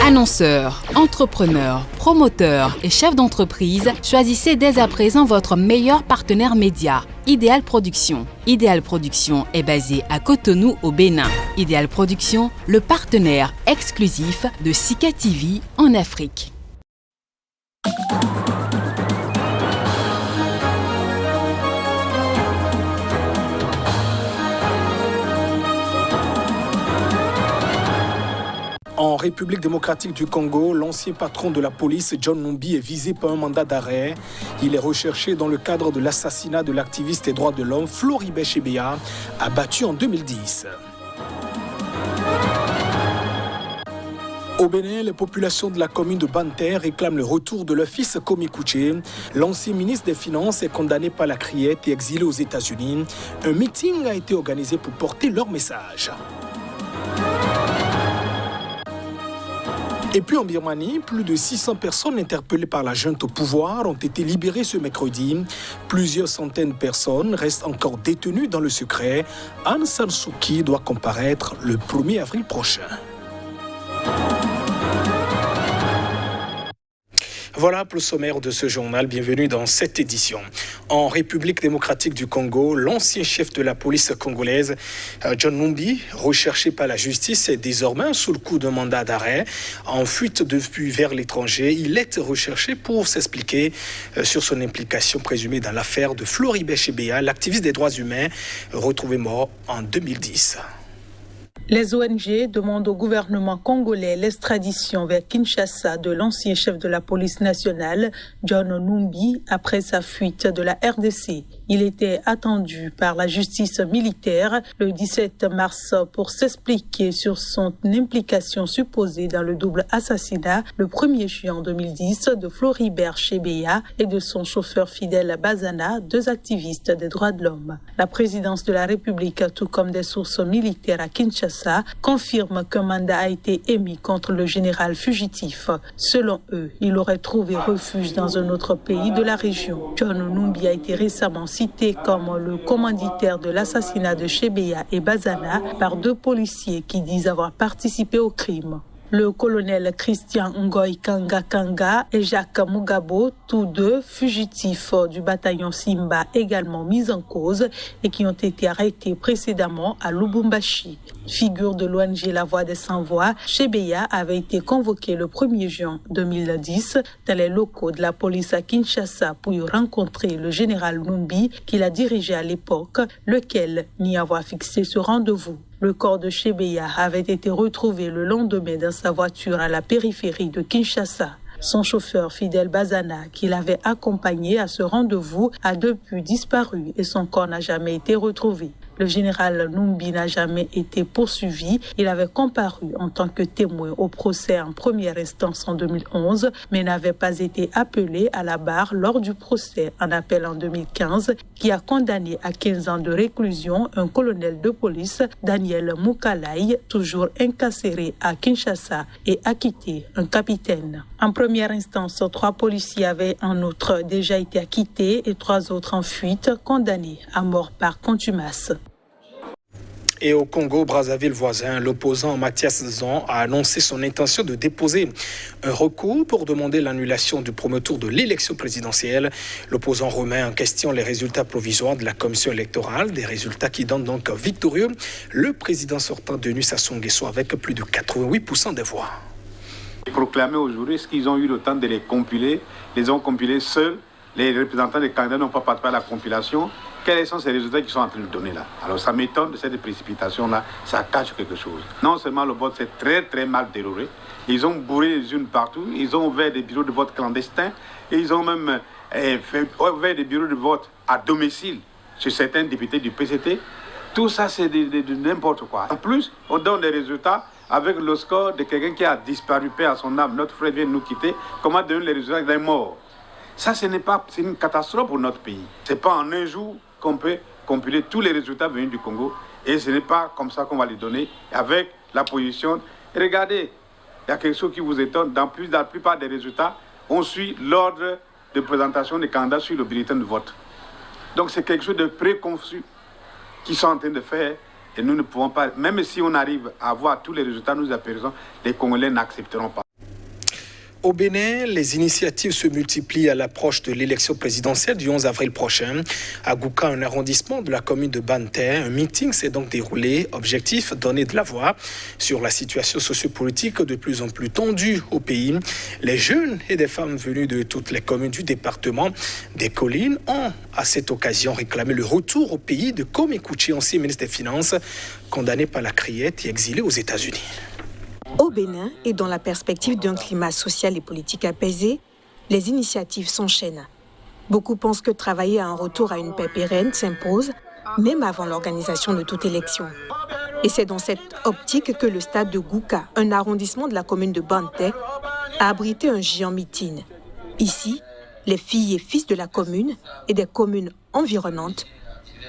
Annonceurs, entrepreneurs, promoteurs et chefs d'entreprise, choisissez dès à présent votre meilleur partenaire média, Ideal Production. Ideal Production est basé à Cotonou au Bénin. Ideal Production, le partenaire exclusif de Sika TV en Afrique. En République démocratique du Congo, l'ancien patron de la police, John Numbi, est visé par un mandat d'arrêt. Il est recherché dans le cadre de l'assassinat de l'activiste des droits de l'homme Floribert Chebeya, abattu en 2010. Au Bénin, les populations de la commune de Banter réclament le retour de leur fils Komi Kouché. L'ancien ministre des Finances est condamné par la criette et exilé aux États-Unis. Un meeting a été organisé pour porter leur message. Et puis en Birmanie, plus de 600 personnes interpellées par la junte au pouvoir ont été libérées ce mercredi. Plusieurs centaines de personnes restent encore détenues dans le secret. Aung San Suu Kyi doit comparaître le 1er avril prochain. Voilà pour le sommaire de ce journal. Bienvenue dans cette édition. En République démocratique du Congo, l'ancien chef de la police congolaise, John Numbi, recherché par la justice, est désormais sous le coup d'un mandat d'arrêt. En fuite depuis vers l'étranger, il est recherché pour s'expliquer sur son implication présumée dans l'affaire de Floribert Chebeya, l'activiste des droits humains, retrouvé mort en 2010. Les ONG demandent au gouvernement congolais l'extradition vers Kinshasa de l'ancien chef de la police nationale, John Numbi, après sa fuite de la RDC. Il était attendu par la justice militaire le 17 mars pour s'expliquer sur son implication supposée dans le double assassinat le 1er juin 2010 de Floribert Chebeya et de son chauffeur fidèle Bazana, deux activistes des droits de l'homme. La présidence de la République, tout comme des sources militaires à Kinshasa, confirme qu'un mandat a été émis contre le général fugitif. Selon eux, il aurait trouvé refuge dans un autre pays de la région. John Numbi a été récemment cité comme le commanditaire de l'assassinat de Chebeya et Bazana par deux policiers qui disent avoir participé au crime. Le colonel Christian Ngoy Kanga Kanga et Jacques Mugabo, tous deux fugitifs du bataillon Simba, également mis en cause et qui ont été arrêtés précédemment à Lubumbashi. Figure de l'ONG La Voix des Sans-Voix, Chebeya avait été convoqué le 1er juin 2010 dans les locaux de la police à Kinshasa pour y rencontrer le général Numbi qu'il a dirigé à l'époque, lequel n'y avoir fixé ce rendez-vous. Le corps de Chebeya avait été retrouvé le lendemain dans sa voiture à la périphérie de Kinshasa. Son chauffeur fidèle Bazana, qui l'avait accompagné à ce rendez-vous, a depuis disparu et son corps n'a jamais été retrouvé. Le général Numbi n'a jamais été poursuivi. Il avait comparu en tant que témoin au procès en première instance en 2011, mais n'avait pas été appelé à la barre lors du procès en appel en 2015, qui a condamné à 15 ans de réclusion un colonel de police, Daniel Mukalai, toujours incarcéré à Kinshasa, et acquitté un capitaine. En première instance, 3 policiers avaient en outre déjà été acquittés et 3 autres en fuite, condamnés à mort par contumace. Et au Congo-Brazzaville voisin, l'opposant Mathias Zon a annoncé son intention de déposer un recours pour demander l'annulation du premier tour de l'élection présidentielle. L'opposant remet en question les résultats provisoires de la commission électorale, des résultats qui donnent donc victorieux le président sortant Denis Sassou Nguesso avec plus de 88% des voix. Proclamé aujourd'hui, est-ce qu'ils ont eu le temps de les compiler? Les ont compilés seuls. Les représentants des candidats n'ont pas participé à la compilation. Quels sont ces résultats qu'ils sont en train de donner là? Alors ça m'étonne de cette précipitation-là, ça cache quelque chose. Non seulement le vote s'est très très mal déroulé, ils ont bourré les urnes partout, ils ont ouvert des bureaux de vote clandestins, et ils ont même ouvert des bureaux de vote à domicile sur certains députés du PCT. Tout ça c'est de n'importe quoi. En plus, on donne des résultats avec le score de quelqu'un qui a disparu, paix à son âme. Notre frère vient de nous quitter. Comment donner les résultats des morts? Ça, c'est une catastrophe pour notre pays. Ce n'est pas en un jour qu'on peut compiler tous les résultats venus du Congo. Et ce n'est pas comme ça qu'on va les donner avec la position. Et regardez, il y a quelque chose qui vous étonne. Dans la plupart des résultats, on suit l'ordre de présentation des candidats sur le bulletin de vote. Donc c'est quelque chose de préconçu qu'ils sont en train de faire. Et nous ne pouvons pas, même si on arrive à avoir tous les résultats, nous apercevons, les Congolais n'accepteront pas. Au Bénin, les initiatives se multiplient à l'approche de l'élection présidentielle du 11 avril prochain. À Gouka, un arrondissement de la commune de Banté, un meeting s'est donc déroulé. Objectif, donner de la voix sur la situation sociopolitique de plus en plus tendue au pays. Les jeunes et des femmes venues de toutes les communes du département des collines ont, à cette occasion, réclamé le retour au pays de Kwame Kouché, ancien ministre des Finances, condamné par la criette et exilé aux États-Unis. Au Bénin, et dans la perspective d'un climat social et politique apaisé, les initiatives s'enchaînent. Beaucoup pensent que travailler à un retour à une paix pérenne s'impose, même avant l'organisation de toute élection. Et c'est dans cette optique que le stade de Gouka, un arrondissement de la commune de Banté, a abrité un géant meeting. Ici, les filles et fils de la commune et des communes environnantes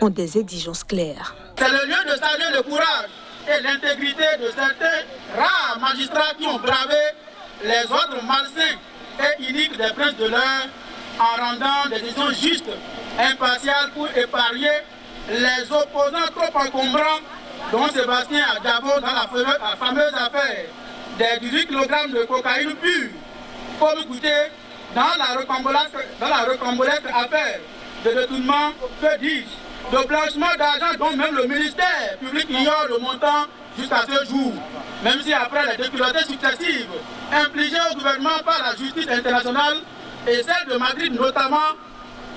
ont des exigences claires. C'est le lieu de saluer le courage et l'intégrité de certains rares magistrats qui ont bravé les ordres malsains et iniques des princes de l'air en rendant des décisions justes, impartiales pour épargner les opposants trop encombrants, dont Sébastien Adjabo dans la fameuse affaire des 18 kg de cocaïne pure, Kwame Kouché dans la rocambolesque affaire de détournement, que dis-je, de blanchiment d'argent dont même le ministère public ignore le montant jusqu'à ce jour. Même si après les déculottés successives infligées au gouvernement par la justice internationale et celle de Madrid notamment,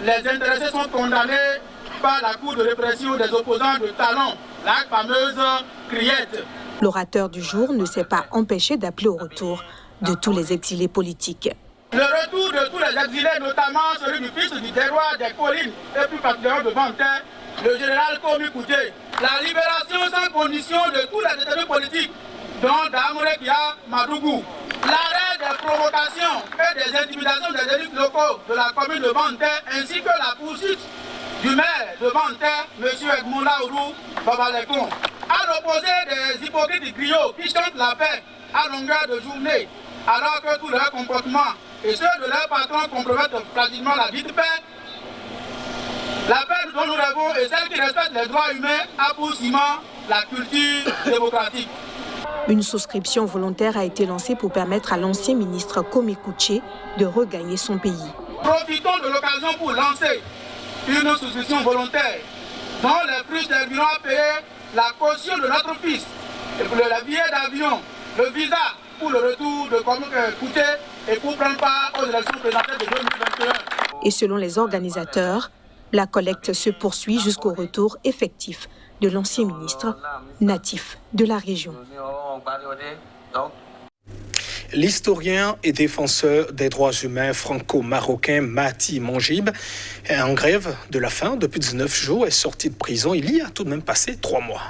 les intéressés sont condamnés par la Cour de répression des opposants de talon, la fameuse criette. L'orateur du jour ne s'est pas empêché d'appeler au retour de tous les exilés politiques. Le retour de tous les exilés, notamment celui du fils du terroir des collines et plus particulièrement de Banté, le général Kwame Kouché. La libération sans condition de tous les détenus politiques, dont Damouré Kia Madougou. L'arrêt des provocations et des intimidations des élus locaux de la commune de Banté, ainsi que la poursuite du maire de Banté, M. Edmond Laourou Babalekon. À l'opposé des hypocrites griots qui chantent la paix à longueur de journée, alors que tous leurs comportements et ceux de leurs patrons compromettent pratiquement la vie de paix. La paix dont nous rêvons est celle qui respecte les droits humains à pour ciment la culture démocratique. Une souscription volontaire a été lancée pour permettre à l'ancien ministre Kwame Kouché de regagner son pays. Profitons de l'occasion pour lancer une souscription volontaire dont les plus serviront à payer la caution de notre fils et pour le billet d'avion, le visa pour le retour de Kwame Kouché et pour prendre part aux élections présidentielles de 2021. Et selon les organisateurs, la collecte se poursuit jusqu'au retour effectif de l'ancien ministre natif de la région. L'historien et défenseur des droits humains franco-marocain Mahdi Manjib est en grève de la faim depuis 19 jours et sorti de prison. Il y a tout de même passé 3 mois.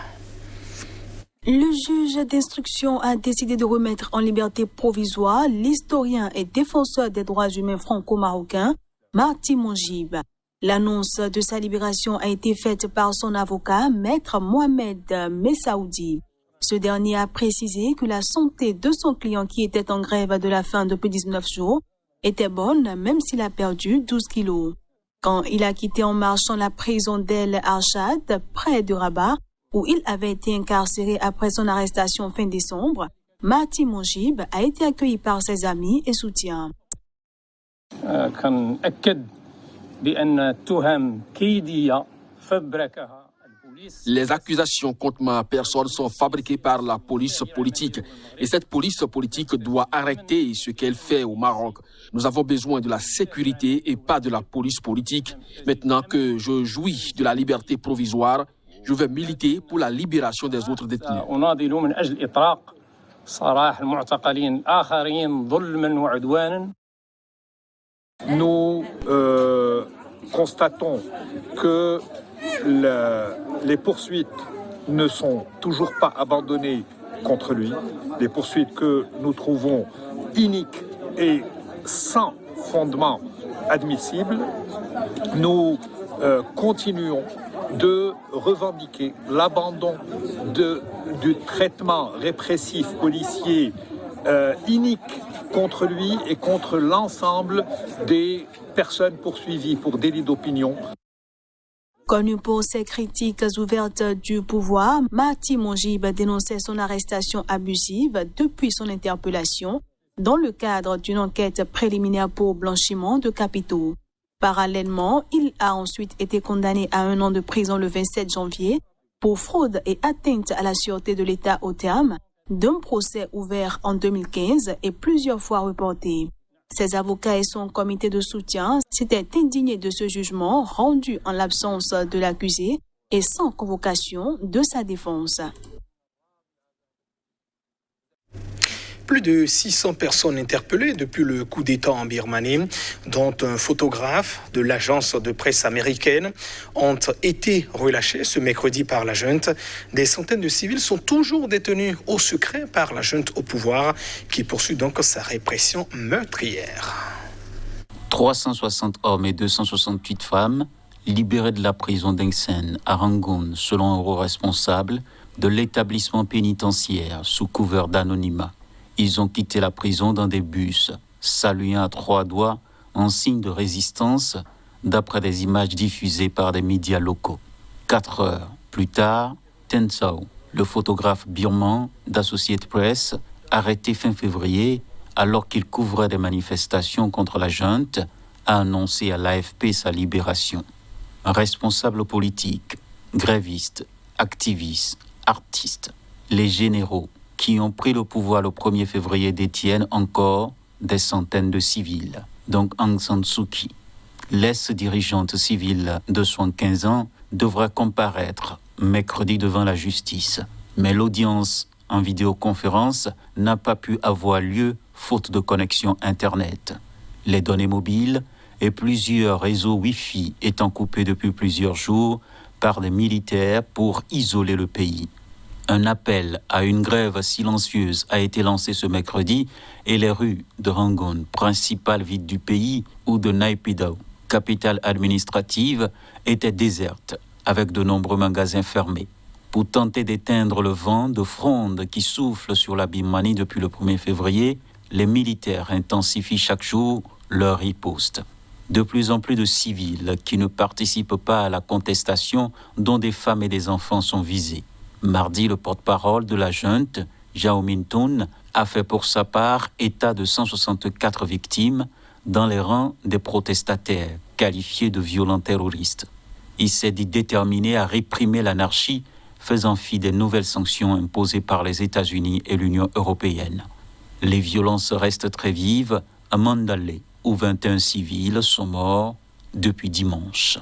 Le juge d'instruction a décidé de remettre en liberté provisoire l'historien et défenseur des droits humains franco-marocain Mahdi Manjib. L'annonce de sa libération a été faite par son avocat, Maître Mohamed Messaoudi. Ce dernier a précisé que la santé de son client qui était en grève de la faim depuis 19 jours était bonne, même s'il a perdu 12 kilos. Quand il a quitté en marchant la prison d'El Arshad, près de Rabat, où il avait été incarcéré après son arrestation fin décembre, Mahdi Manjib a été accueilli par ses amis et soutiens. Les accusations contre ma personne sont fabriquées par la police politique. Et cette police politique doit arrêter ce qu'elle fait au Maroc. Nous avons besoin de la sécurité et pas de la police politique. Maintenant que je jouis de la liberté provisoire, je vais militer pour la libération des autres détenus. Nous constatons que les poursuites ne sont toujours pas abandonnées contre lui, des poursuites que nous trouvons iniques et sans fondement admissible. Nous continuons de revendiquer l'abandon du traitement répressif policier inique contre lui et contre l'ensemble des personnes poursuivies pour délit d'opinion. Connu pour ses critiques ouvertes du pouvoir, Mahdi Manjib dénonçait son arrestation abusive depuis son interpellation dans le cadre d'une enquête préliminaire pour blanchiment de capitaux. Parallèlement, il a ensuite été condamné à 1 an de prison le 27 janvier pour fraude et atteinte à la sûreté de l'État au terme d'un procès ouvert en 2015 et plusieurs fois reporté. Ses avocats et son comité de soutien s'étaient indignés de ce jugement rendu en l'absence de l'accusé et sans convocation de sa défense. Plus de 600 personnes interpellées depuis le coup d'État en Birmanie, dont un photographe de l'agence de presse américaine, ont été relâchées ce mercredi par la junte. Des centaines de civils sont toujours détenus au secret par la junte au pouvoir, qui poursuit donc sa répression meurtrière. 360 hommes et 268 femmes libérés de la prison d'Engsen à Rangoon, selon un haut responsable de l'établissement pénitentiaire sous couvert d'anonymat. Ils ont quitté la prison dans des bus, saluant à 3 doigts en signe de résistance, d'après des images diffusées par des médias locaux. 4 heures plus tard, Ten Sao, le photographe birman d'Associated Press, arrêté fin février alors qu'il couvrait des manifestations contre la junte, a annoncé à l'AFP sa libération. Responsables politiques, grévistes, activistes, artistes, les généraux qui ont pris le pouvoir le 1er février détiennent encore des centaines de civils, donc Aung San Suu Kyi. L'ex-dirigeante civile de 75 ans devra comparaître mercredi devant la justice. Mais l'audience en vidéoconférence n'a pas pu avoir lieu faute de connexion Internet. Les données mobiles et plusieurs réseaux Wi-Fi étant coupés depuis plusieurs jours par des militaires pour isoler le pays. Un appel à une grève silencieuse a été lancé ce mercredi et les rues de Rangoon, principale ville du pays, ou de Naypyidaw, capitale administrative, étaient désertes, avec de nombreux magasins fermés. Pour tenter d'éteindre le vent de fronde qui souffle sur la Birmanie depuis le 1er février, les militaires intensifient chaque jour leur riposte. De plus en plus de civils qui ne participent pas à la contestation, dont des femmes et des enfants, sont visés. Mardi, le porte-parole de la junte, Jao Min-tun, a fait pour sa part état de 164 victimes dans les rangs des protestataires, qualifiés de violents terroristes. Il s'est dit déterminé à réprimer l'anarchie, faisant fi des nouvelles sanctions imposées par les États-Unis et l'Union européenne. Les violences restent très vives à Mandalay, où 21 civils sont morts depuis dimanche.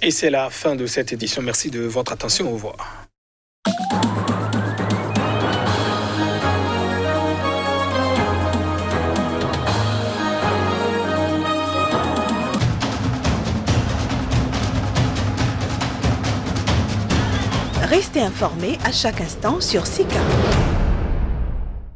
Et c'est la fin de cette édition. Merci de votre attention. Au revoir. Restez informés à chaque instant sur SICA.